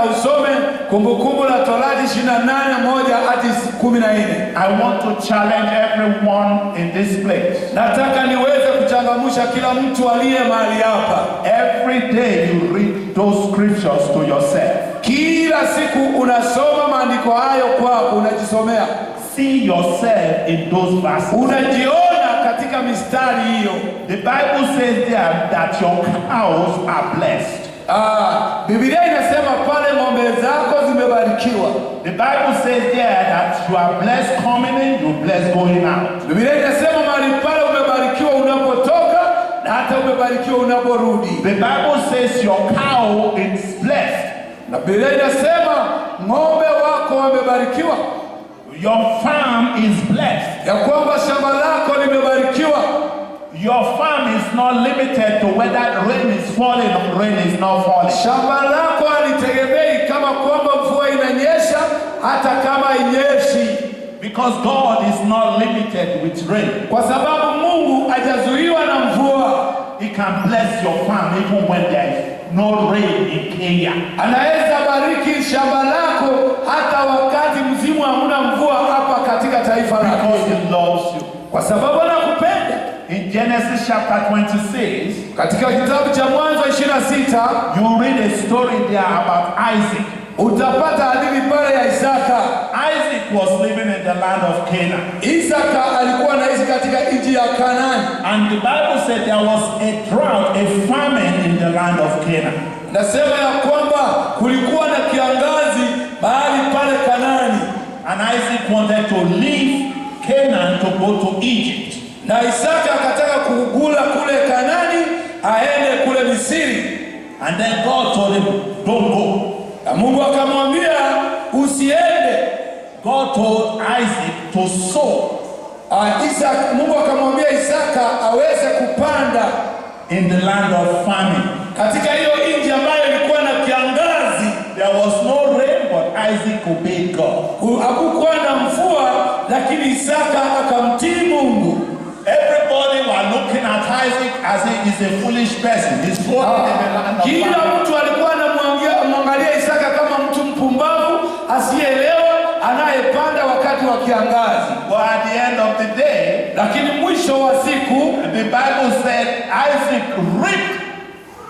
usome Kumbukumbu la Torati 28:1-14. I want to challenge everyone in this place. Nataka niweze kuchangamsha kila mtu aliye mahali hapa. Every day you read those scriptures to yourself. Kila siku unasoma maandiko hayo kwako, unajisomea. See yourself in those verses. Unajiona katika mistari hiyo. The Bible says there that your cows are blessed. Biblia inasema pale ng'ombe zako zimebarikiwa. The Bible says there that you are blessed coming in, you are blessed going out. Biblia inasema mahali pale umebarikiwa unapotoka na hata umebarikiwa unaporudi. The Bible says your cow is blessed. Na Biblia inasema ng'ombe wako wamebarikiwa. Your farm is blessed. Ya kwamba shamba lako limebarikiwa. Your farm is not limited to whether rain is falling or rain is not falling. Shamba lako halitegemei kama kwamba mvua inanyesha hata kama inyeshi. Because God is not limited with rain. Kwa sababu Mungu hajazuiwa na mvua. He can bless your farm even when there is no rain in Kenya. Anaweza bariki shamba lako hata wakati msimu hamuna mvua hapa katika taifa lako. Because He loves you. Kwa sababu anakupenda. In Genesis chapter 26, katika kitabu cha Mwanzo 26, you read a story there about Isaac. Utapata hadithi pale ya Isaka. Isaac was living in the land of Canaan. Isaka alikuwa anaishi katika nchi ya Kanaani. And the Bible said there was a drought, a famine in the land of Canaan. Nasema ya kwamba kulikuwa na kiangazi mahali pale Kanaani. And Isaac wanted to leave Canaan to go to Egypt. Na Isaka akataka kugula kule Kanaani aende kule Misri. And then God told him, don't go. Na Mungu akamwambia usiende. God told Isaac to sow. Mungu akamwambia Isaka aweze kupanda in the land of famine. Katika hiyo nchi ambayo ilikuwa na kiangazi. There was no rain, but Isaac obeyed God. Hakukuwa na mvua, lakini Isaka akamtii Mungu. Everybody were looking at Isaac as he is a foolish person. He's falling in the land of famine. Kila mtu alikuwa anamwangalia Isaka kama mtu mpumbavu asiyeelewa anayepanda wakati wa kiangazi. But at the end of the day, lakini mwisho wa siku, the Bible said Isaac reaped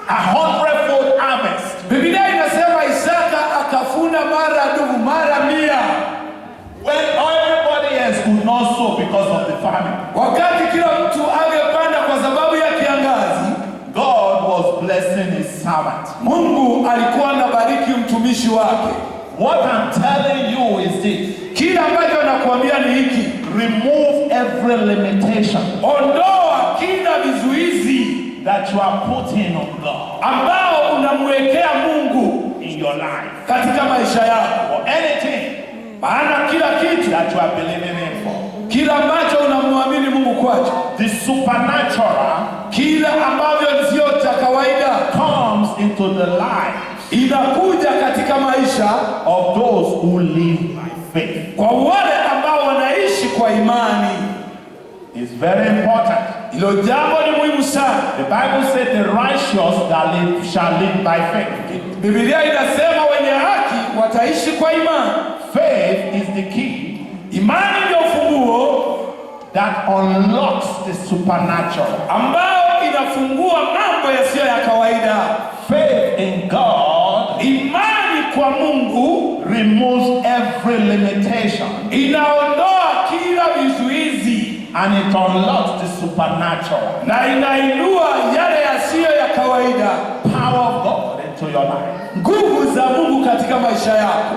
100-fold harvest. Biblia inasema Isaka akafuna maradufu, mara 100. When everybody else could not sow because of the famine. Wakati kila mtu angepanda kwa sababu ya kiangazi, God was blessing his servant. Mungu alikuwa anabariki mtumishi wake. What I'm telling you is this. Kila ambacho nakuambia ni hiki. Remove every limitation. Ondoa kila vizuizi that you are putting on God. Ambao unamwekea Mungu in your life. Katika maisha yako. For anything. Maana kila kitu that you are believing in for. Kila ambacho unamwamini Mungu kwacho. The supernatural. Kila ambavyo sio cha kawaida comes into the life. Inakuja katika maisha of those who live by faith. Kwa wale ambao wanaishi kwa imani. It's very important. Hilo jambo ni muhimu sana. The Bible said the righteous shall live by faith. Biblia inasema wenye haki wataishi kwa imani. Faith is the key. Imani ndio ufunguo that unlocks the supernatural. Ambao inafungua mambo yasiyo ya kawaida. Faith in God, imani kwa Mungu, removes every limitation. Inaondoa kila vizuizi. And it unlocks the supernatural. Na inainua yale yasiyo ya kawaida. Power of God into your life. Nguvu za Mungu katika maisha yako.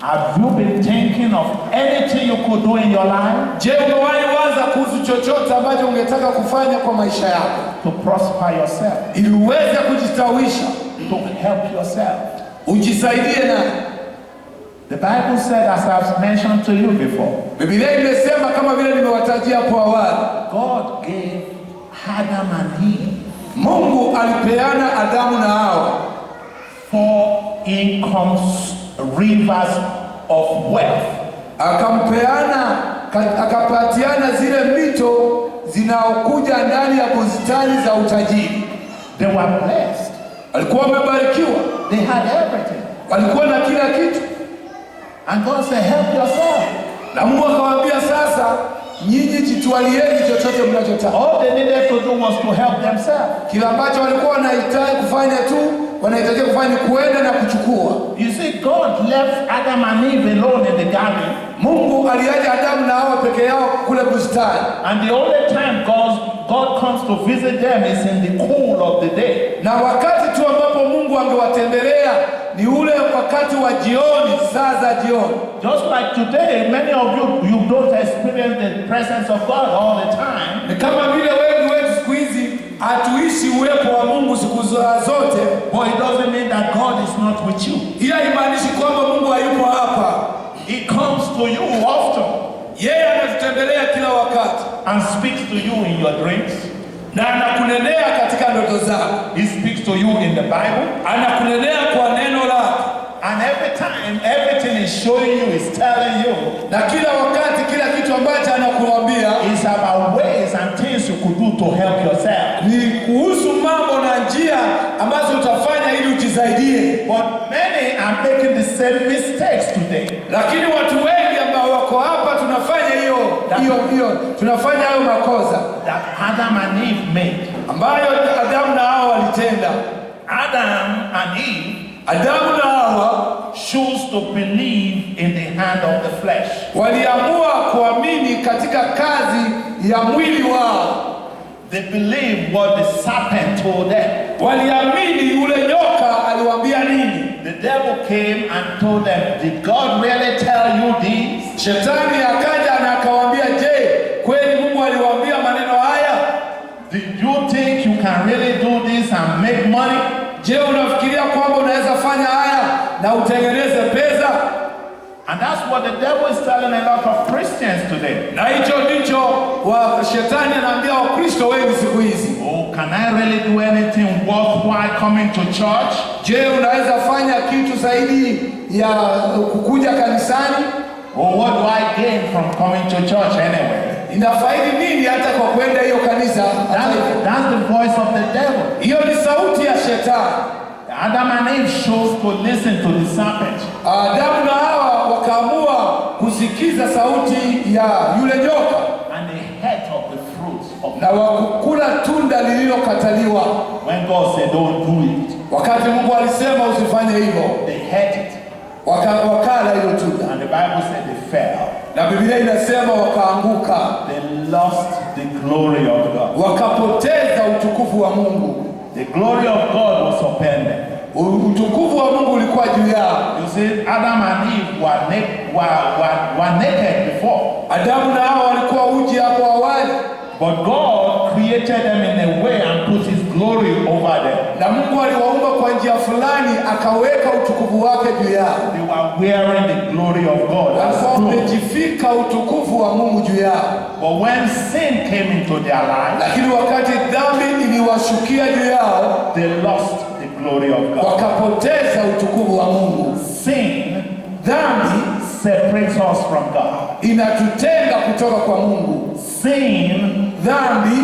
Have you been thinking of anything you could do in your life? Je, umewahi waza kuhusu chochote ambacho ungetaka kufanya kwa maisha yako? To prosper yourself. Ili uweze kujistawisha. To help yourself. Ujisaidie na. The Bible said, as I've mentioned to you before. Biblia imesema kama vile nimewatajia hapo awali. God gave Adam and Eve. Mungu alipeana Adamu na Hawa 4 incomes, rivers of wealth. Akapatiana zile mito zinaokuja ndani ya bustani za utajiri. They were blessed. Alikuwa wamebarikiwa. They had everything. Walikuwa na kila kitu. And God said, help yourself. Na Mungu akawaambia sasa, nyinyi jitwalieni chochote mnachotaka. All they needed to do was to help themselves. Kila ambacho walikuwa wanahitaji kufanya tu, wanahitaji kufanya kuenda na kuchukua. You see, God left Adam and Eve alone in the garden. Mungu aliacha Adamu na Hawa peke yao kule bustani. And the only time God comes to visit them is in the cool of the day. Na wakati tu ambapo Mungu angewatembelea ni ule wakati wa jioni, saa za jioni. Just like today, many of you don't experience the presence of God all the time. Ni kama vile wengi wetu siku hizi hatuishi uwepo wa Mungu siku zote. But it doesn't mean that God is not with you. Ila haimaanishi kwamba Mungu hayupo hapa. He comes to you often. Yeye anatutembelea kila wakati. And speaks to you in your dreams. Na anakunenea katika ndoto zako. He speaks to you in the Bible. Anakunenea kwa neno lake. And every time, everything is showing you, is telling you. Na kila wakati, kila kitu ambacho anakuambia is about ways and things you could do to help yourself. Ni kuhusu mambo na njia ambazo utafanya ili ujisaidie. But many are making the same mistakes today. Lakini watu wengi ambao wako hapa tunafanya tunafanya hayo makosa that Adam and Eve made. Ambayo Adamu na Hawa walitenda. Adamu na Hawa chose to believe in the hand of the flesh. Waliamua kuamini katika kazi ya mwili wao. They believed what the serpent told them. Waliamini ule nyoka aliwaambia nini. The devil came and told them, did God really tell you this? Shetani akaja na akawaambia, je, kweli Mungu aliwaambia maneno haya? Did you think you can really do this and make money? Je, unafikiria kwamba unaweza fanya haya na utengeneze pesa? And that's what the devil is telling a lot of Christians today. Na hicho ndicho wa shetani anaambia Wakristo wengi siku hizi. Oh, can I really do anything worthwhile coming to church? Je, unaweza fanya kitu zaidi ya kukuja kanisani? Or what do I gain from coming to church anyway? Inafaidi nini hata kwa kwenda hiyo kanisa? That's the voice of the devil. Hiyo ni sauti ya shetani. Adam and Eve chose to listen to the serpent. Adamu na Hawa wakaamua kusikiza sauti ya yule nyoka. And they ate of the fruit of na wakukula tunda lililokataliwa. When God said don't do it. Wakati Mungu alisema usifanye hivyo. They ate it. Wakala hilo tunda. And the Bible said they fell. Na Biblia inasema wakaanguka. They lost the glory of God. Wakapoteza utukufu wa Mungu. The glory of God was upon them. Utukufu wa Mungu ulikuwa juu yao. You see, Adam and Eve were naked before. Adamu na Hawa walikuwa uchi hapo awali. But God created them in a way and put His glory over them. Na Mungu aliwaumba kwa njia fulani akaweka utukufu wake juu yao. They were wearing the glory of God. Walikuwa wamejivika utukufu wa Mungu juu yao. But when sin came into their lives, lakini wakati dhambi iliwashukia juu yao, they lost the glory of God. Wakapoteza utukufu wa Mungu. Sin, dhambi, separates us from God. Inatutenga kutoka kwa Mungu. Sin, dhambi,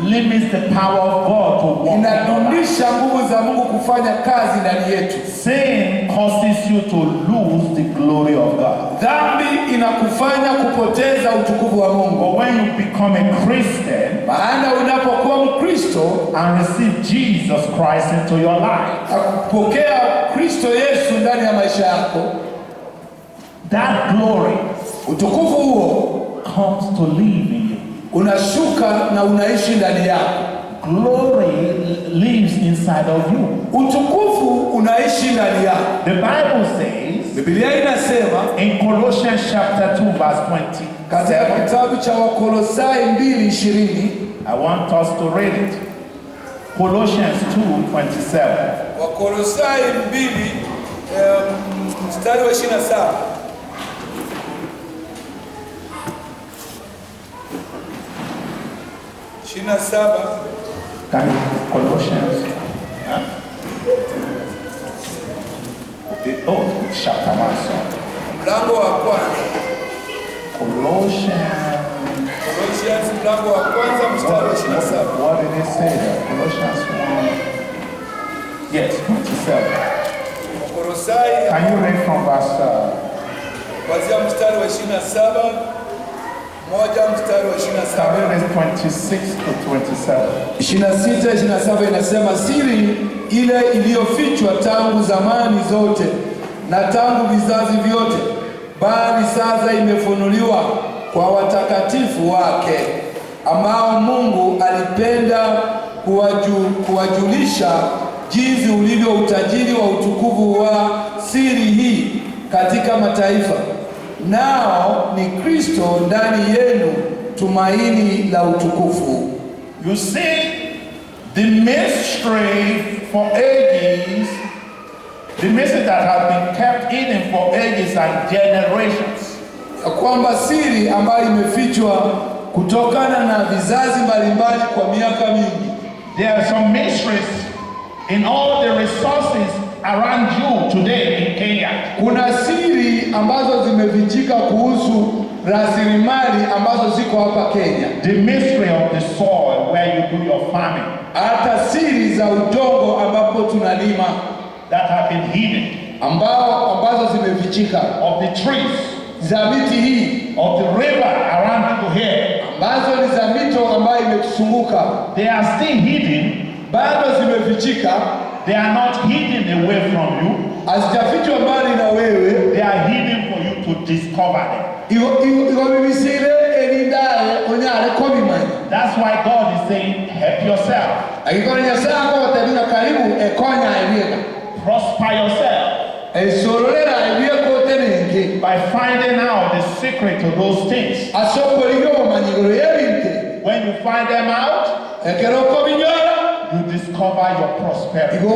limits the power of God to work. Inadunisha nguvu za Mungu kufanya kazi ndani yetu. Sin causes you to lose the glory of God. Dhambi inakufanya kupoteza utukufu wa Mungu. But when you become a Christian, maana unapokuwa Mkristo and receive Jesus Christ into your life, akupokea Kristo Yesu ndani ya maisha yako, that glory, utukufu huo, comes to live in you. Unashuka na unaishi ndani yako. Glory lives inside of you. Utukufu unaishi ndani yako. The Bible says, Biblia inasema in Colossians chapter 2 verse 20. Katika kitabu cha Wakolosai 2:20. I want us to read it. Colossians 2:27. Wakolosai 2 mstari wa 27. Colossians. Oh, chapter 1. Mlango wa kwanza. Colossians mlango wa kwanza mstari wa 27. What did it say there? Colossians 1. Yes, 27. Kolosai, Can you read from verse kuanzia mstari wa 27, moja mstari wa 27. 26 to 27. 26, 27 inasema, siri ile iliyofichwa tangu zamani zote na tangu vizazi vyote, bali sasa imefunuliwa kwa watakatifu wake, ambao Mungu alipenda kuwajulisha jinsi ulivyo utajiri wa utukufu wa siri hii katika mataifa, nao ni Kristo ndani yenu, tumaini la utukufu. You see, the mystery for ages, the mystery that has been kept hidden for ages and generations, kwamba siri ambayo imefichwa kutokana na vizazi mbalimbali kwa miaka mingi. There are some mysteries in all the resources around you today in Kenya. Kuna siri ambazo zimefichika kuhusu rasilimali ambazo ziko hapa Kenya. The mystery of the soil where you do your farming. Hata siri za udongo ambapo tunalima, that have been hidden. ambazo zimefichika. Of the trees. Za miti hii. Of the river around you here. Ambazo ni za mito ambayo imetuzunguka. They are still hidden. Bado zimefichika. They are not hidden away from you. Hazijafichwa mbali na wewe. They are hidden for you to discover them. That's why God is saying, help yourself. Prosper yourself. By finding out the secret to those things. When you find them out, you discover your prosperity. You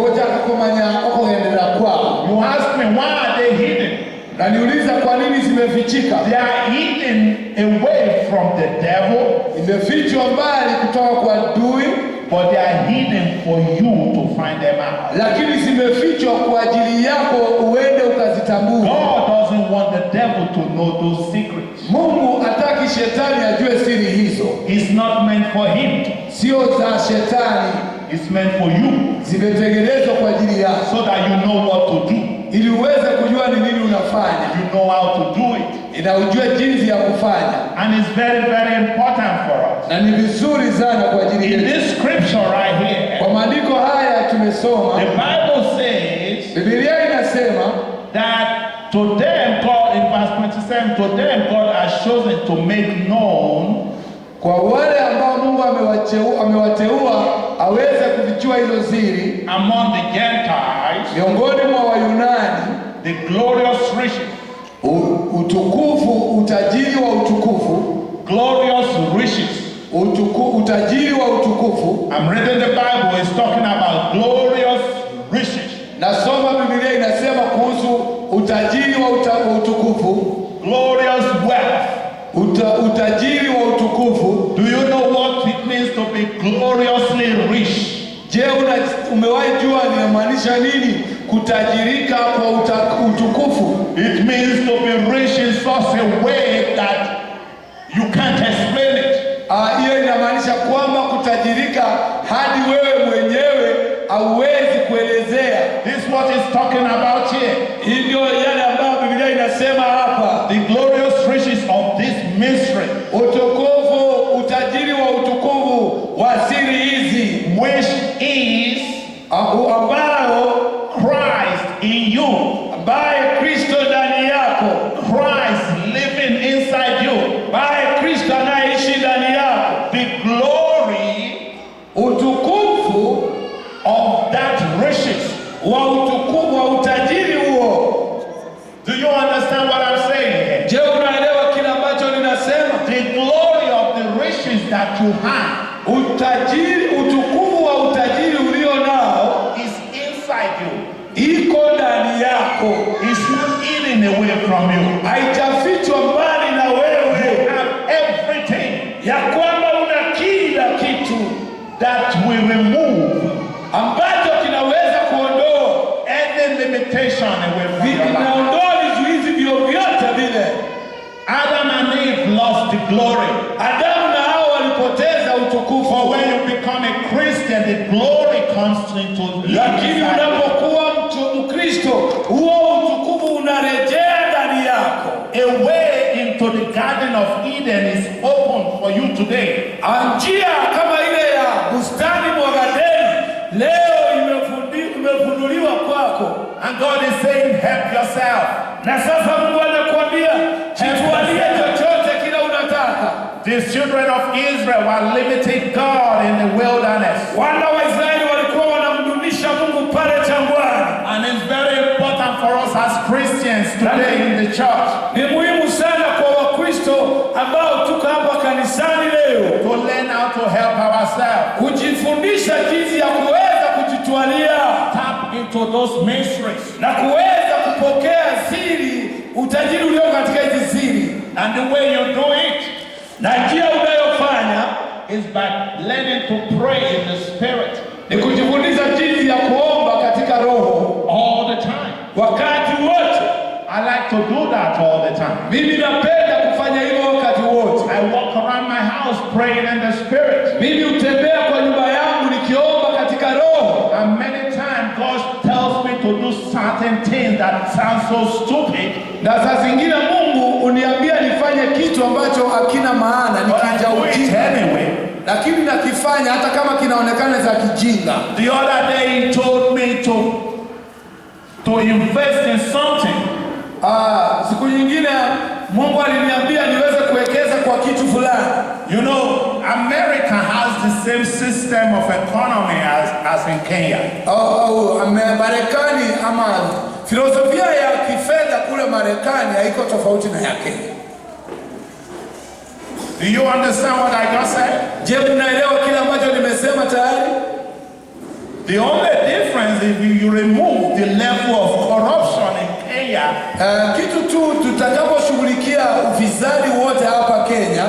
ask me, why are they hidden? Na niuliza kwa nini zimefichika? They are hidden away from the devil. Imefichwa mbali kutoka kwa adui. But they are hidden for you to find them out. Lakini zimefichwa kwa ajili yako uende ukazitambue. God doesn't want the devil to know those secrets. Mungu hataki shetani ajue siri hizo. It's not meant for him. Sio za shetani. It's meant for you. Zimetengenezwa kwa ajili yako. So that you know what to do. Ili uweze kujua ni nini unafanya. You know how to do it. Ina ujue jinsi ya kufanya. And it's very, very important for us. Na ni vizuri sana kwa ajili yetu. In this scripture right here. Kwa maandiko haya tumesoma. The Bible says. Biblia inasema. That to them God, in verse 27, to them God has chosen to make known. Kwa wale ambao Mungu amewateua aweze kufichua hilo siri. Among the Gentiles. Miongoni mwa Wayunani. The glorious riches. Utukufu, utajiri wa utukufu. Glorious riches. Utajiri wa utukufu. I'm reading the Bible, it's talking about glorious riches. Nasoma Biblia inasema kuhusu utajiri wa utukufu. Glorious wealth. Utajiri wa utukufu. Do you know what it means to be gloriously rich? Je, umewahi jua inamaanisha nini kutajirika kwa utukufu? It means to be rich in such a way that you can't explain it. Hiyo inamaanisha kwamba kutajirika hadi wewe mwenyewe hauwezi kuelezea. This is what it's talking about here. Hii ndio yale ambayo Biblia inasema hapa. The glorious riches of this mystery. Utukufu, utajiri wa utukufu wa siri hizi. Which is ambao Christ in you. Ambaye Kristo ndani yako. Christ living inside you. Ambaye Kristo anaishi ndani yako. The glory, utukufu of that riches, wa utukufu wa utajiri huo. Do you understand what I'm saying? Je, unaelewa kile ambacho ninasema? The glory of the riches that you have. Utajiri, utukufu wa utajiri ulio nao is inside you. Iko ndani yako. It's not hidden away from you. Haijafichwa mbali na wewe. You have everything. Ya kwamba una kila kitu that will remove, ambacho kinaweza kuondoa any limitation away from your life. Vinaondoa vizuizi vyovyote vile. Adam and Eve lost the glory. Adamu na Hawa walipoteza utukufu. For when you become a Christian, the glory comes into you. Lakini unapokuwa Ukristo, huo utukufu unarejea ndani yako. A way into the Garden of Eden is open for you today. Njia kama ile ya bustani mwa Edeni leo imefunuliwa kwako. And God is saying, help yourself. Na sasa Mungu anakuambia jitwalie chochote kile unataka. The children of Israel were limiting God in the wilderness. Wana wa Israeli walikuwa wanamdunisha Mungu pale jangwani. And it's very important for us as Christians today in the church. Ni muhimu sana kwa Wakristo ambao tuko hapa kanisani leo to learn how to help ourselves. Kujifundisha jinsi ya kuweza kujitwalia. Tap into those mysteries. Na kuweza kupokea siri, utajiri ulio katika hizi siri. And the way you do it, na njia unayofanya, is by learning to pray in the Spirit. Ni kujifundisha jinsi ya kuomba katika Roho all the time. Wakati wote. I like to do that all the time. Mimi napenda kufanya hivyo wakati wote. I walk around my house praying in the Spirit. Mimi hutembea kwa nyumba yangu nikiomba katika Roho. And many times God tells me to do certain things that sound so stupid. Na saa zingine Mungu uniambia nifanye kitu ambacho hakina maana, nikija ujinga. Anyway, lakini nakifanya hata kama kinaonekana za kijinga. The other day he told me to invest in something. Siku nyingine Mungu aliniambia niweze kuwekeza kwa kitu fulani. You know, America has the same system of economy as in Kenya. Marekani ama filosofia ya kifedha kule Marekani haiko tofauti na ya Kenya. Do you understand what I just said? Je, mnaelewa kile ambacho nimesema tayari? The only difference if you remove the level of corruption in Kenya, kitu tu tutakaposhughulikia ufisadi wote hapa Kenya,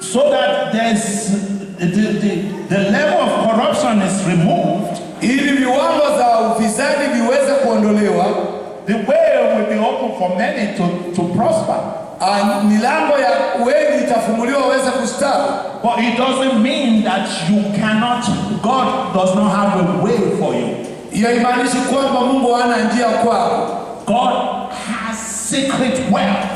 so that there's the level of corruption is removed, ili viwango za ufisadi viweze kuondolewa, the way will be open for many to prosper. Milango ya wengi itafunguliwa waweze kustawi. But it doesn't mean that you cannot, God does not have a way for you. Haimaanishi kwamba Mungu hana njia kwako. God has secret wealth.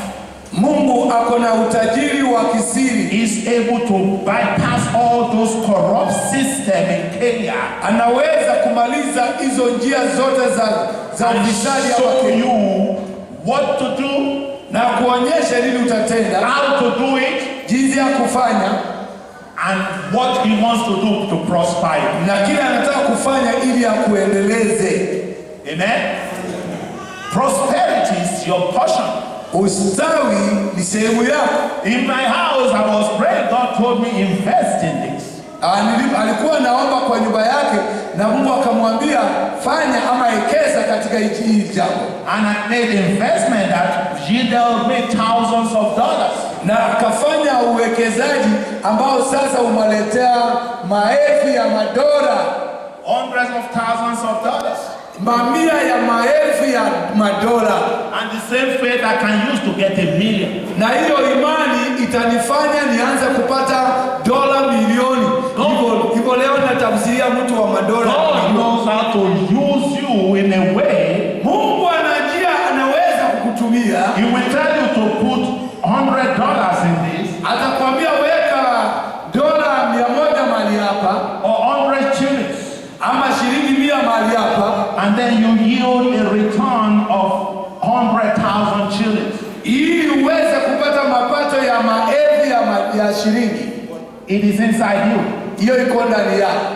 Mungu ako na utajiri wa kisiri. He's able to bypass all those corrupt systems in Kenya. Anaweza kumaliza hizo njia zote za ufisadi hapa Kenya. You what to do, na kuonyesha nini utatenda, how to do it, jinsi ya kufanya, and what he wants to do to prosper you. Na kile anataka kufanya ili akuendeleze. Amen. Prosperity is your portion. Ustawi ni sehemu yako. In my house I was praying, God told me invest in this. Alikuwa naomba kwa nyumba yake na Mungu akamwambia fanya ama ekeza katika hili jambo. And I made investment that yielded me thousands of dollars. Na akafanya uwekezaji ambao sasa umaletea maelfu ya madola, hundreds of thousands of dollars. Mamia ya maelfu ya madola. And the same faith I can use to get $1 million. Na hiyo imani itanifanya nianze kupata dola milioni. Hivyo leo natafsiria mtu wa madola. God knows how to use you in a way. Mungu anajia anaweza kukutumia. He will tell you to put $100 in this. Atakwambia weka dola 100 mahali hapa. Or 100 shillings. Ama shilingi 100 mahali hapa. And then you yield a return of 100,000 shillings. Ili uweze kupata mapato ya maelfu ya shilingi. It is inside you. Hiyo iko ndani yako.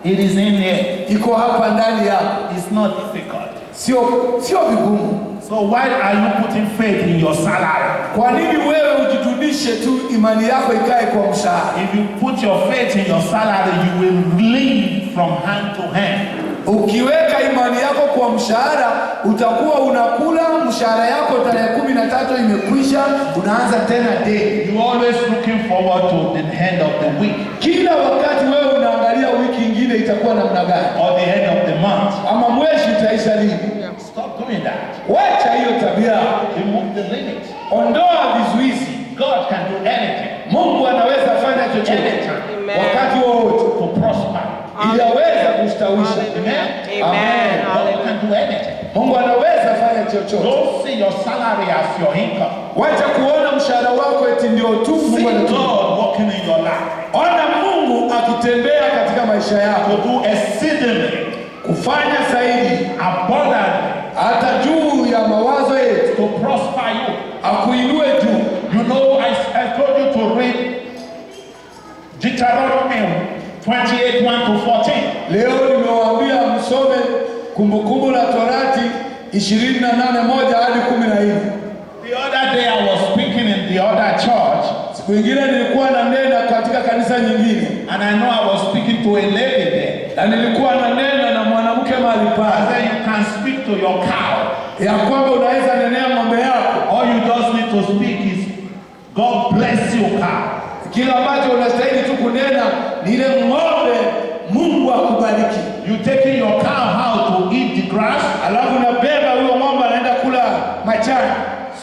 It is in there. Iko hapa ndani yako. It's not difficult. Sio vigumu. So why are you putting faith in your salary? Kwa nini wewe ujitunishe tu imani yako ikae kwa mshahara? If you put your faith in your salary, you will live from hand to hand. Ukiweka imani yako kwa mshahara, utakuwa unakula mshahara yako tarehe 13 imekwisha, unaanza tena day. You always looking forward to the end of the week. Kila wakati wewe unaangalia wiki nyingine itakuwa namna gani, or the end of the month. Ama mwezi utaisha lini. Stop doing that. Wacha hiyo tabia. Remove the limit. Ondoa vizuizi. God can do anything. Mungu anaweza fanya chochote wakati wowote to prosper. ili aweze kustawisha. Amen. Amen. chochote. Don't see your salary as your income. Wacha kuona mshahara wako eti ndio tu Mungu See anatupa. God working in your life. Ona Mungu akitembea katika maisha yako, To do exceedingly, kufanya zaidi, abundantly, hata juu ya mawazo yetu, to prosper you. akuinue juu. You know, I told you to read Deuteronomy 28:1-14. Leo nimewaambia msome Kumbukumbu la Torati 28:1 hadi 14. The other day I was speaking in the other church, Siku ingine nilikuwa nanena katika kanisa nyingine, and I know I was speaking to a lady there. na nilikuwa nanena na mwanamke mahali I pale said you can speak to your cow. ya kwamba unaweza nenea ng'ombe yako. All you just need to speak is, God bless you, cow. Kila ambacho unastahili tu kunena ni ile ng'ombe, Mungu akubariki. You taking your cow out to eat the grass. Alafu unabeba huyo ng'ombe anaenda kula majani.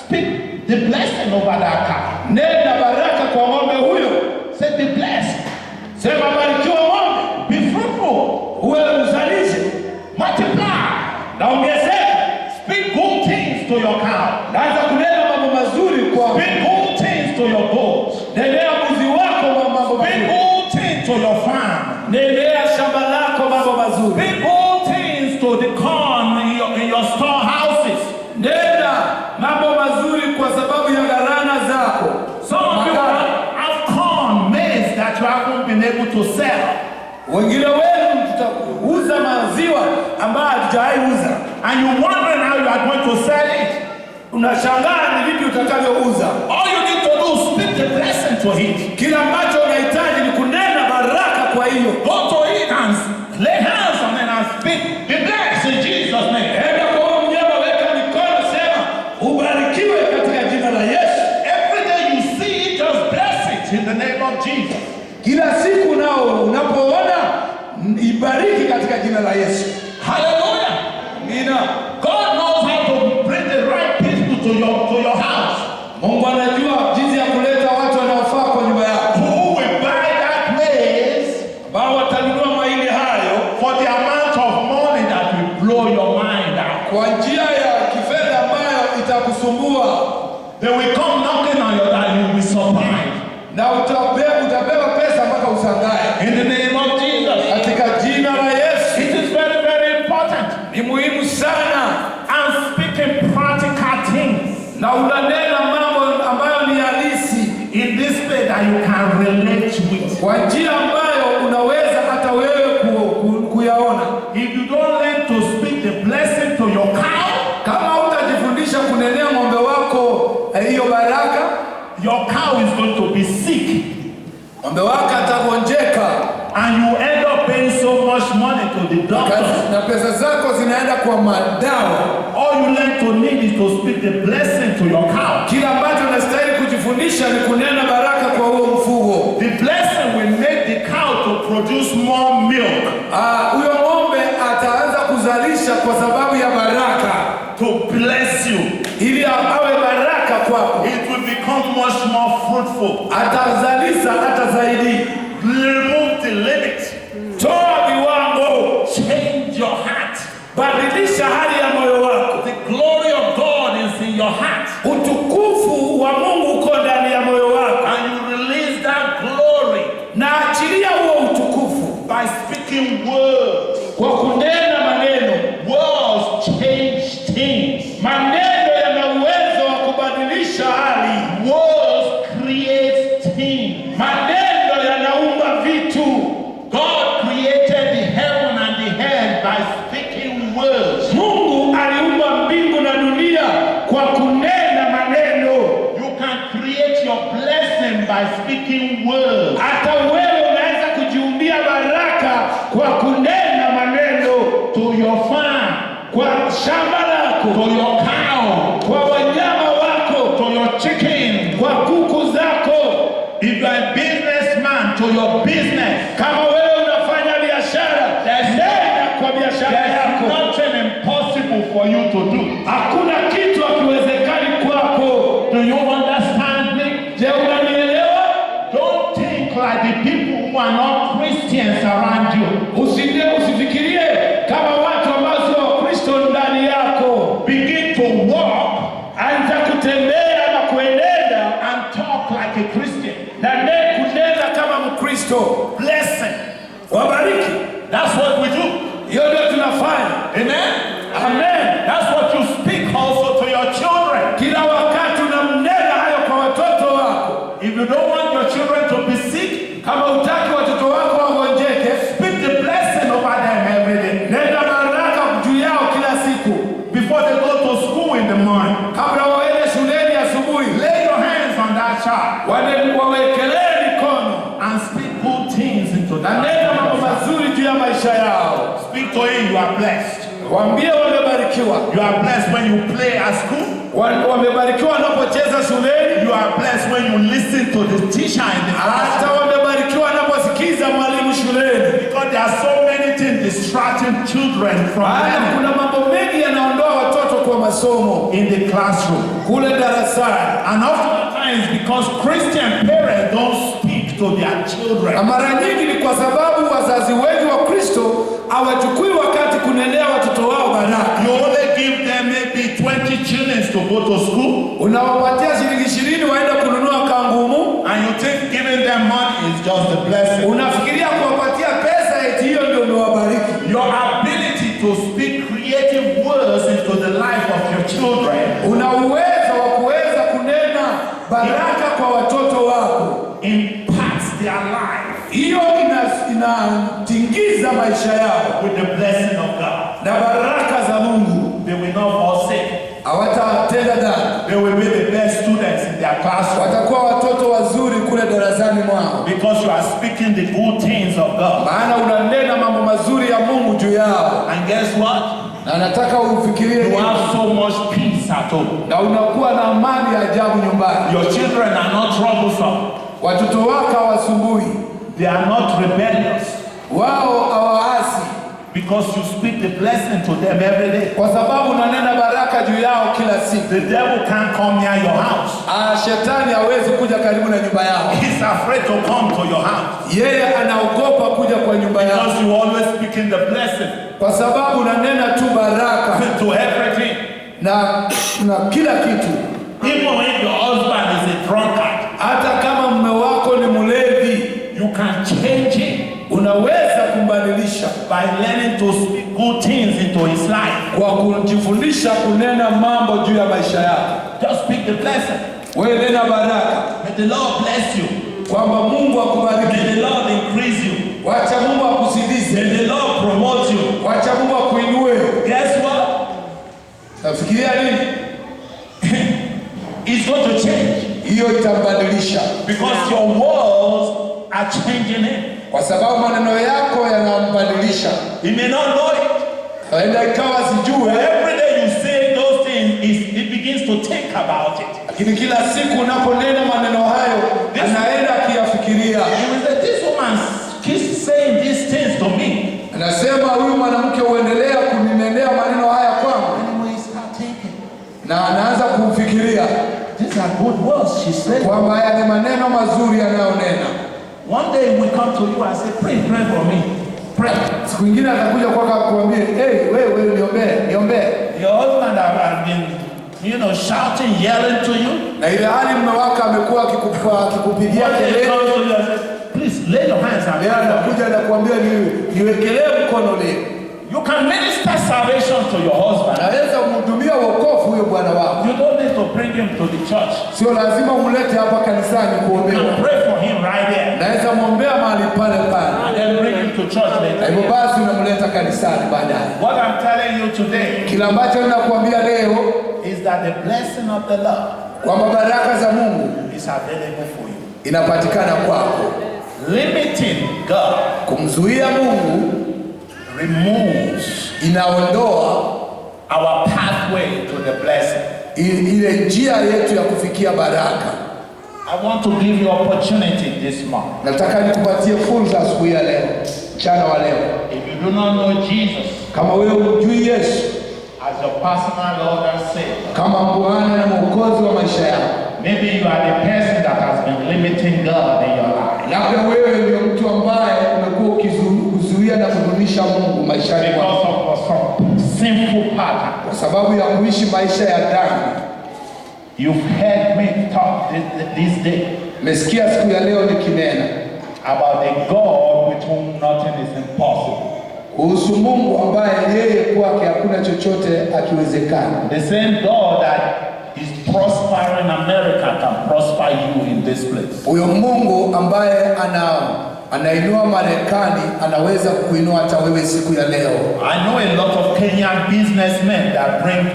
Speak the blessing over that cow. Nenda baraka kwa ng'ombe huyo. Say be blessed. Sema barikiwa ng'ombe, Be fruitful. uwe uzalishe Multiply. na ongezeka. Speak good things to your cow. Naanza kunena mambo mazuri kwa Speak good things to your goats. nenea mbuzi wako mambo Speak mazuri. good things to your farm. Nenea shamba lako mambo mazuri. Speak good things to the corn in your storehouses. Nena mambo mazuri kwa sababu ya gharama zako. Some of you have corn, maize that you haven't been able to sell. Wengine wenu tutauza maziwa ambayo hatujaiuza. And you're wondering how you are going to sell it. Unashangaa ni vipi utakavyouza. All you need to do is speak the blessing to it. Kila ambacho unahitaji ni kunena baraka kwa hiyo. Go to it and lay hands on it and speak. Be blessed in Jesus' name. Enda kwa huyo mnyama, weka mikono, sema ubarikiwe katika jina la Yesu. Every day you see it, just bless it in the name of Jesus. Kila siku nao unapoona, ibariki katika jina la Yesu. Hallelujah. Amina. God knows how to bring the right people to your house. Mungu anajua jinsi ya kuleta watu wanaofaa kwa nyumba yako. Who will buy that place Bao watanunua mahindi hayo for the amount of money that will blow your mind out. kwa njia ya kifedha ambayo itakusumbua, They will come knocking on your door and you will be surprised. na utabeba pesa mpaka usangae. In the name of Jesus. Katika jina la Yesu. It is very, very important. Ni muhimu sana, I'm speaking practical things na unanena mambo ambayo ni halisi in this way that you can relate with. kwa njia ambayo unaweza hata wewe kuyaona. If you don't learn to speak the blessing to your cow, Kama utajifundisha kunenea ng'ombe wako hiyo baraka, your cow is going to be sick. ng'ombe wako atagonjeka, And you end up paying so much money to the doctor. na pesa zako zinaenda kwa madawa. All you learn to need is to speak the blessing to your cow. Kila ambacho unastahili kujifundisha ni kunena baraka kwa huo mfugo. The blessing will make the cow to produce more milk, Huyo ng'ombe ataanza kuzalisha kwa sababu ya baraka, to bless you. ili awe baraka kwako. It will become much more fruitful. Atazalisha hata zaidi. Remove the limit. Toa viwango, Change your heart. badilisha hali ya moyo wako. The glory of God is in your heart. Utukufu wa Mungu uko ndani ya moyo wako, And you release that glory na achilia huo utukufu by speaking words. kwa kunena maneno. Words change things. Maneno yana uwezo wa kubadilisha hali. Words create things. Maneno yanaumba vitu. God created the heaven and the earth by speaking words. Mungu aliumba mbingu na dunia kwa kunena maneno. You can create your blessing by speaking words. Hata wewe unaweza kujiumbia baraka kwa kunena maneno. To your farm, Kwa shamba lako, to your cow, kwa wanyama wako, to your chicken. kwa kuku zako. If you are a businessman, to your business. Kama wewe unafanya biashara, nenda kwa biashara There's yako. nothing impossible for you to do. Hakuna kitu hakiwezekani kwako. Do you understand me? Je, unanielewa? Don't think like the people who are not Christians around you. Usifikirie kama watu ambao sio Wakristo ndani yako. Begin to maisha yao. Speak to him, you are blessed. Waambie wamebarikiwa. You are blessed when you play at school. Wamebarikiwa wanapocheza shuleni. You are blessed when you listen to the teacher in the class. Hata wamebarikiwa wanaposikiza mwalimu shuleni. Because there are so many things distracting children from learning. Kuna mambo mengi yanaondoa watoto kwa masomo in the classroom, kule darasani. And oftentimes because Christian parents don't speak to their children. Mara nyingi ni kwa sababu wazazi wengi wa Kristo hawachukui wakati kunenea watoto wao baraka. You only give them maybe 20 shillings to go to school. Unawapatia shilingi 20 waenda kununua kangumu. And you think giving them money is just a blessing. Unafikiria kuwapatia pesa eti hiyo ndio umewabariki. Your ability to speak creative words into the life of your children. Una uwezo wa kuweza kunena baraka kwa watoto wako. Impacts their life. Hiyo inatingiza maisha yao with the blessing of God. Na baraka za Mungu. They will not forsake. Hawatatenda dhambi. They will be the best students in their classroom. Watakuwa watoto wazuri kule darasani mwao. Because you are speaking the good things of God. Maana unanena mambo mazuri ya Mungu juu yao. And guess what? Na nataka ufikirie you have so much peace at home. Na unakuwa na amani ya ajabu nyumbani. Your children are not troublesome. Watoto wako hawasumbui. They are not rebellious. Wao hawaasi. Because you speak the blessing to them every day. Kwa sababu unanena baraka juu yao kila siku. The devil can't come near your house. Shetani hawezi kuja karibu na nyumba yako. He's afraid to come to your house. Yeye anaogopa kuja kwa nyumba yako. Because you always speak in the blessing. Kwa sababu unanena tu baraka to everything. Na kila kitu. Even if your husband is a drunkard. Hata kama mume wako ni mlevi, you can change him. Unaweza kumbadilisha by learning to speak good things into his life. Kwa kujifundisha kunena mambo juu ya maisha yako. Just speak the blessing. Wewe nena baraka. May the Lord bless you. Kwamba Mungu akubariki. May the Lord increase you. Wacha Mungu akusidize. May the Lord promote you. Wacha Mungu akuinue. Guess what? Nafikiria nini? It's going to change. Hiyo itambadilisha. Because your words are changing him. Kwa sababu maneno yako yanambadilisha. He may not know it. Haenda ikawa sijue. Every day you say those things, he begins to think about it. Lakini kila siku unaponena maneno hayo, anaenda akiyafikiria. This woman keeps saying these things to me. Anasema huyu mwanamke huendelea kuninenea maneno haya kwangu. Na anaanza kufikiria. These are good words she said. Kwamba haya ni maneno mazuri anayonena. One day we come to you and say, pray for me. Pray. Siku nyingine atakuja kwako akuambie, wewe niombee. Your husband have been, shouting, yelling to you. Na ile hali mume wako amekuwa akikupigia kelele. Please lay your hands on me. Anakuja na kuambia niwekelee mkono leo. You can minister salvation to your husband. Naweza kumhudumia wokovu huyo bwana wako. You don't need to bring him to the church. Sio lazima umlete hapa kanisani kuombewa. You pray for him right there. Naweza muombea mahali pale. And then bring him to church later. Hivyo basi unamleta kanisani baadaye. What I'm telling you today. Kila ambacho ninakuambia leo is that the blessing of the Lord. Kwamba baraka za Mungu is available for you. Inapatikana kwako. Limiting God. Kumzuia Mungu removes, inaondoa our pathway to the blessing. Ile njia yetu ya kufikia baraka. I want to give you opportunity this month. Nataka nikupatie fursa siku ya leo, mchana wa leo. If you do not know Jesus, kama wewe hujui Yesu as your personal Lord and Savior, kama Bwana na Mwokozi wa maisha yako, maybe you are the person that has been limiting God in your life. Labda wewe ndio mtu ambaye umekuwa ukizuia na kudumisha Mungu maishani mwako because of some sinful pattern. Kwa sababu ya kuishi maisha ya dhambi. You've heard me talk this day. Mesikia siku ya leo nikinena about a God with whom nothing is impossible. Kuhusu Mungu ambaye yeye kwake hakuna chochote akiwezekana. The same God that is prospering America can prosper you in this place. Huyo Mungu ambaye anainua Marekani anaweza kuinua hata wewe siku ya leo. I know a lot of Kenyan businessmen that bring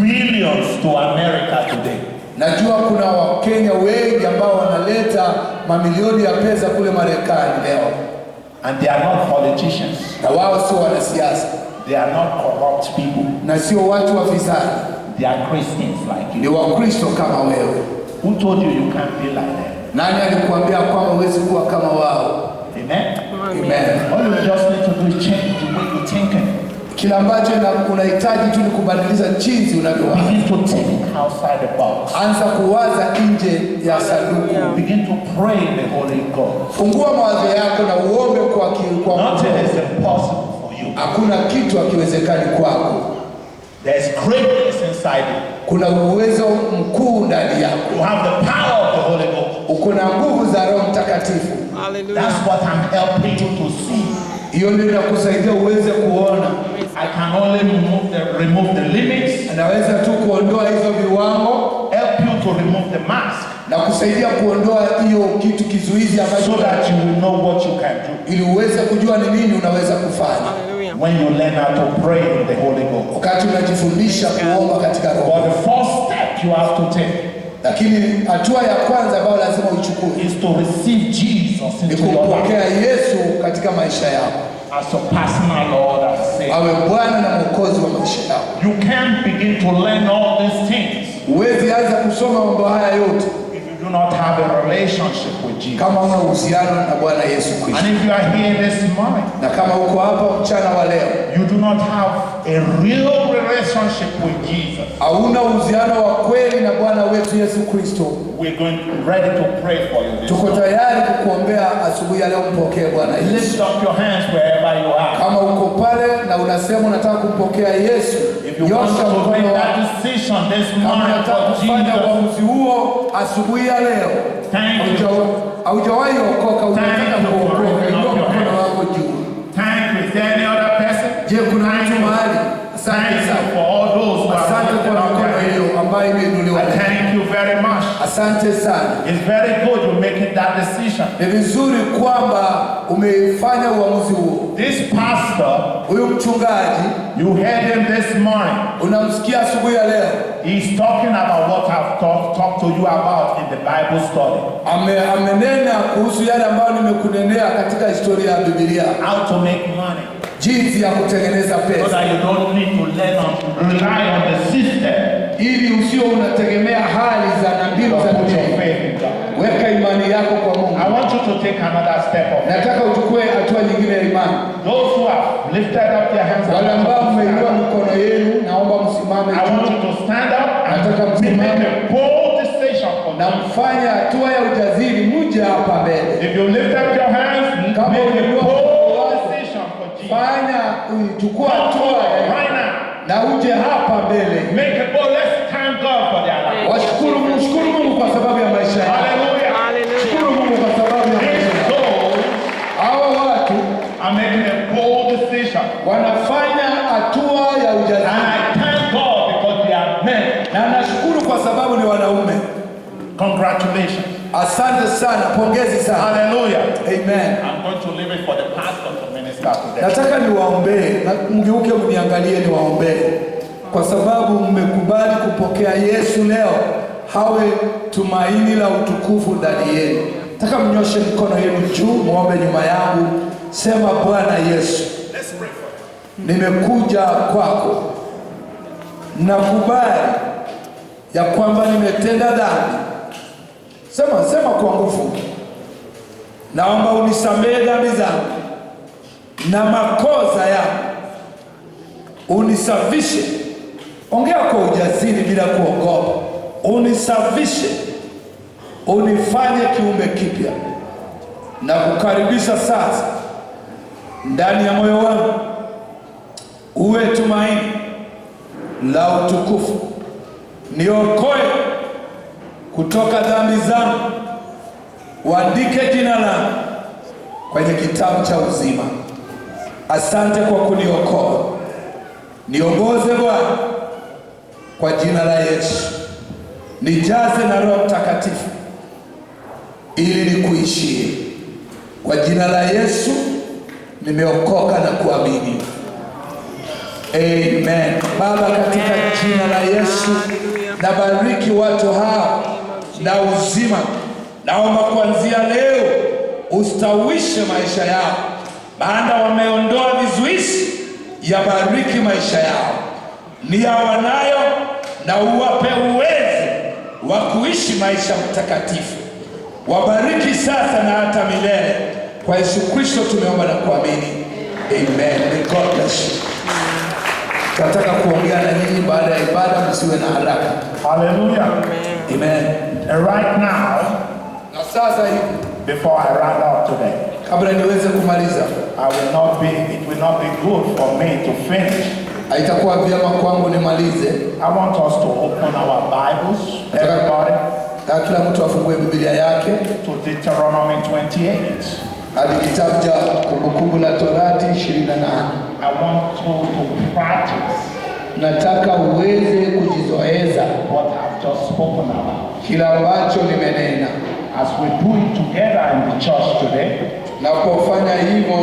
millions to America today. Najua kuna Wakenya wengi ambao wanaleta mamilioni ya pesa kule Marekani leo. And they are not politicians. Na wao sio wanasiasa. They are not corrupt people. Na sio watu wafisadi. They are Christians like you. Ni Wakristo kama wewe. Who told you you can't be like them? Nani alikuambia kwamba huwezi kuwa kama wao? Amen. Amen. All you just need to do is change the way you think. Kila ambacho unahitaji tu ni kubadilisha jinsi unavyowaza. Begin to think outside the box. Anza kuwaza nje ya sanduku. Begin to pray in the Holy Ghost. Fungua mawazo yako na uombe kwa Nothing is impossible for you. Hakuna kitu hakiwezekani kwako. There is greatness inside you. Kuna uwezo mkuu ndani yako. You have the power of the Holy Ghost. Uko na nguvu za Roho Mtakatifu. That's what I'm helping you to see. Hiyo ndio inakusaidia uweze kuona. I can only remove the limits. Anaweza tu kuondoa hizo viwango. Help you to remove the mask. Na kusaidia kuondoa hiyo kitu kizuizi ambacho, so that you will know what you can do. Ili uweze kujua ni nini unaweza kufanya. When you learn how to pray in the Holy Ghost. Wakati unajifundisha kuomba katika Roho. But the first step you have to take. Lakini hatua ya kwanza ambayo lazima uchukue is to receive Jesus into your life. Kumpokea Yesu katika maisha yako. As a personal Lord and Savior. Awe Bwana na Mwokozi wa maisha yako. You can't begin to learn all these things. Huwezi anza kusoma mambo haya yote if you do not have a relationship with Jesus. Kama una uhusiano na Bwana Yesu Kristo. And if you are here this morning, na kama uko hapa mchana wa leo, you do not have a real relationship with Jesus. Hauna uhusiano wa kweli na Bwana wetu Yesu Kristo. We're going ready to pray for you this morning. Tuko tayari kukuombea asubuhi ya leo mpokee Bwana Yesu. Lift up your hands wherever you are. Kama uko pale na unasema unataka kumpokea Yesu, nyosha mkono wako. Kama unataka kufanya uamuzi huo asubuhi ya leo, haujawahi okoka, unataka kuokoka, inua mkono wako juu. Thank you. Is there any other person? Je, kuna mtu mahali? Asante sana for all those who asante kwa mikono hiyo ambayo imeinuliwa. Thank you very much. Asante sana. It's very good you're making that decision. Ni vizuri kwamba umefanya uamuzi huo. This pastor, huyu mchungaji, you heard him this morning. Unamsikia asubuhi ya leo. He's talking about what I've talked to you about in the Bible study. Amenena kuhusu yale ambayo nimekunenea katika historia ya Biblia. How to make money. Jinsi ya kutengeneza pesa. So that you don't need to rely on the system. Ili usio unategemea hali za mbinu za dunia. Weka imani yako kwa Mungu. I want you to take another step of faith. Nataka uchukue hatua nyingine ya imani. Those who have lifted up their hands. Wale ambao mmeinua mikono yenu, naomba msimame. I want you to stand up. Nataka msimame. Make a bold decision for na mfanye hatua ya ujasiri, muje hapa mbele. If you lift up your hands, kama make a bold decision for Jesus. Fanya uchukua hatua right now. Na uje hapa mbele. Make a bold. Let's thank God for their life. Washukuru Mungu kwa sababu ya maisha yao. Hallelujah. Shukuru Mungu kwa sababu ya maisha yao. Hawa watu are making a bold decision. Wanafanya hatua ya ujasiri. And I thank God because they are men. Na nashukuru kwa sababu ni wanaume. Congratulations. Asante sana, pongezi sana. Hallelujah. Amen. I'm going to leave it for the pastor to minister today. Nataka niwaombee, na mgeuke mniangalie niwaombee. Kwa sababu mmekubali kupokea Yesu leo, hawe tumaini la utukufu ndani yenu. Nataka mnyoshe mikono yenu juu, muombe nyuma yangu. Sema, Bwana Yesu, nimekuja kwako. Nakubali ya kwamba nimetenda dhambi. Sema kwa nguvu. Naomba unisamehe dhambi zangu na makosa yangu. Unisafishe. Ongea kwa ujasiri bila kuogopa. Unisafishe. Unifanye kiumbe kipya. Na kukaribisha sasa ndani ya moyo wangu. Uwe tumaini la utukufu. Niokoe kutoka dhambi zangu. Uandike jina langu kwenye kitabu cha uzima. Asante kwa kuniokoa. Niongoze Bwana kwa jina la Yesu. Nijaze na Roho Mtakatifu ili nikuishie. Kwa jina la Yesu nimeokoka na kuamini. Amen. Baba, katika jina la Yesu nabariki watu hao na uzima. Naomba kuanzia leo ustawishe maisha yao. maana wameondoa vizuizi, yabariki maisha yao, nia wanayo na uwape uwezo wa kuishi maisha mtakatifu. Wabariki sasa na hata milele. Kwa Yesu Kristo tumeomba na kuamini. Amen. May God bless you. Tunataka kuongea na nyinyi baada ya ibada, msiwe na haraka. Hallelujah. Amen. And right now, na sasa hivi, before I round out today, kabla niweze kumaliza, it will not be good for me to finish. Haitakuwa vyema kwangu nimalize. I want us to open our Bibles, everybody. Kila mtu afungue Biblia yake to Deuteronomy 28. Hadi kitabu cha Kumbukumbu la Torati 28. I want you to practice. Nataka uweze kujizoeza what I've just spoken about. Kila ambacho nimenena. As we do it together in the church today, na kufanya hivyo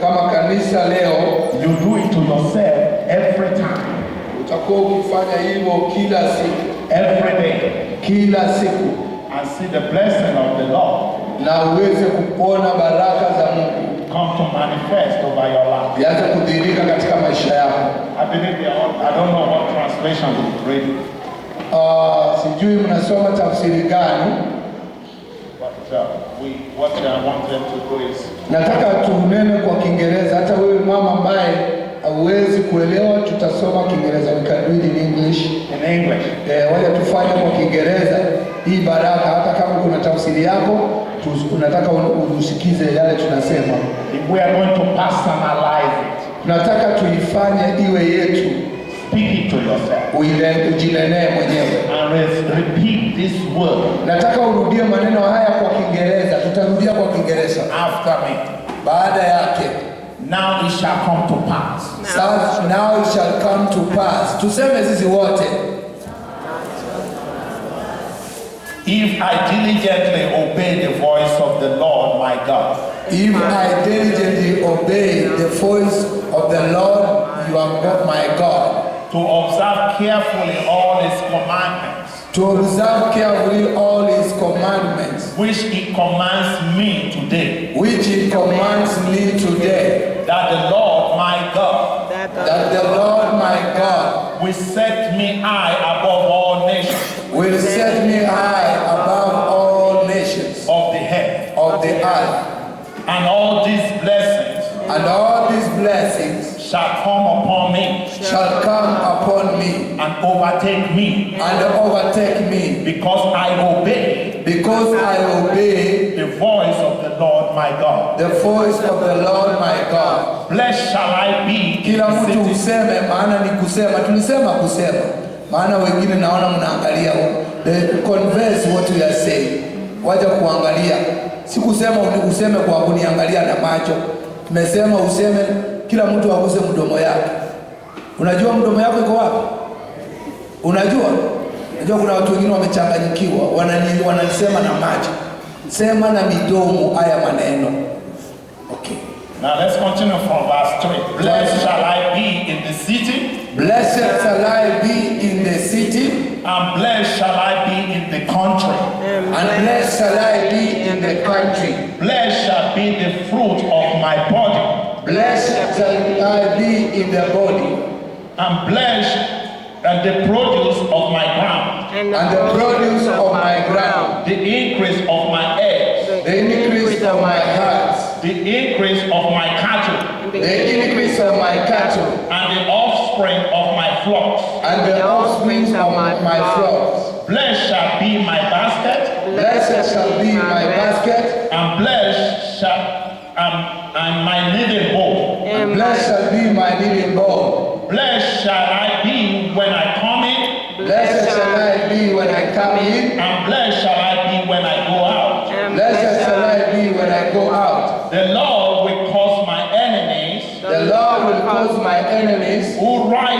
kama kanisa leo, you do it to yourself every time. Utakuwa ukifanya hivyo kila siku, every day, kila siku, and see the blessing of the Lord, na uweze kuona baraka za Mungu come to manifest over your life. Yaanze kudhihirika katika maisha yako. I believe I don't know what translation you read. Sijui mnasoma tafsiri gani? But what I want them to do is, nataka tunene kwa Kiingereza. Hata wewe mama ambaye hauwezi kuelewa, tutasoma Kiingereza. We can read in English. In English. Waje tufanye kwa Kiingereza hii baraka, hata kama kuna tafsiri yako unataka usikize yale tunasema. If we are going to personalize it, tunataka tuifanye iwe yetu. Speak it to yourself. Ujinenee mwenyewe. And repeat this word. Nataka urudie maneno haya kwa Kiingereza. Tutarudia kwa Kiingereza. After me. Baada yake. Now it shall come to pass. Now it shall come to pass. Tuseme sisi wote. If I diligently obey the voice of the Lord my God. If I diligently obey the voice of the Lord, you are God, my God. To observe carefully all His commandments. To observe carefully all His commandments. Which He commands me today. Which He commands me today. That the Lord my God. That the Lord my God. Will set me high above all nations. Will set me high above all nations. Of the earth. Of the earth. And all these blessings. And all these blessings. Shall come upon me. Shall come upon me. And overtake me. And overtake me. Because I obey. Because I obey. The voice of the Lord my God. The voice of the Lord my God. Blessed shall I be. Kila mtu useme, maana ni kusema. Tulisema kusema. Maana wengine naona mnaangalia huko. They converse what we are saying. Waja kuangalia. Si kusema useme kwa kuniangalia na macho. Tumesema useme kila mtu aguse mdomo yake. Unajua mdomo yako iko wapi? Unajua kuna watu wengine wamechanganyikiwa, wanasema na macho. Sema na midomo haya maneno. Okay. Now let's continue from verse 3. Blessed shall I be in the city. Blessed shall I be in the city. And blessed shall I be in the country. And blessed shall I be in the country. Blessed shall be the fruit of my body. Blessed shall I be in the body. And blessed the produce of my ground. And the produce of my ground. The increase of my eggs. The increase of my herds. The increase of my cattle. The increase of my cattle. And the offspring of my flocks. And the offspring of my flocks. Blessed shall be my basket. Blessed shall be my basket. And blessed shall and my kneading bowl. And blessed shall be my kneading bowl. Blessed shall I be when I come in. Blessed shall I be when I come in. And blessed shall I be when I go out. Blessed shall I be when I go out. The Lord will cause my enemies. The Lord will cause my enemies who rise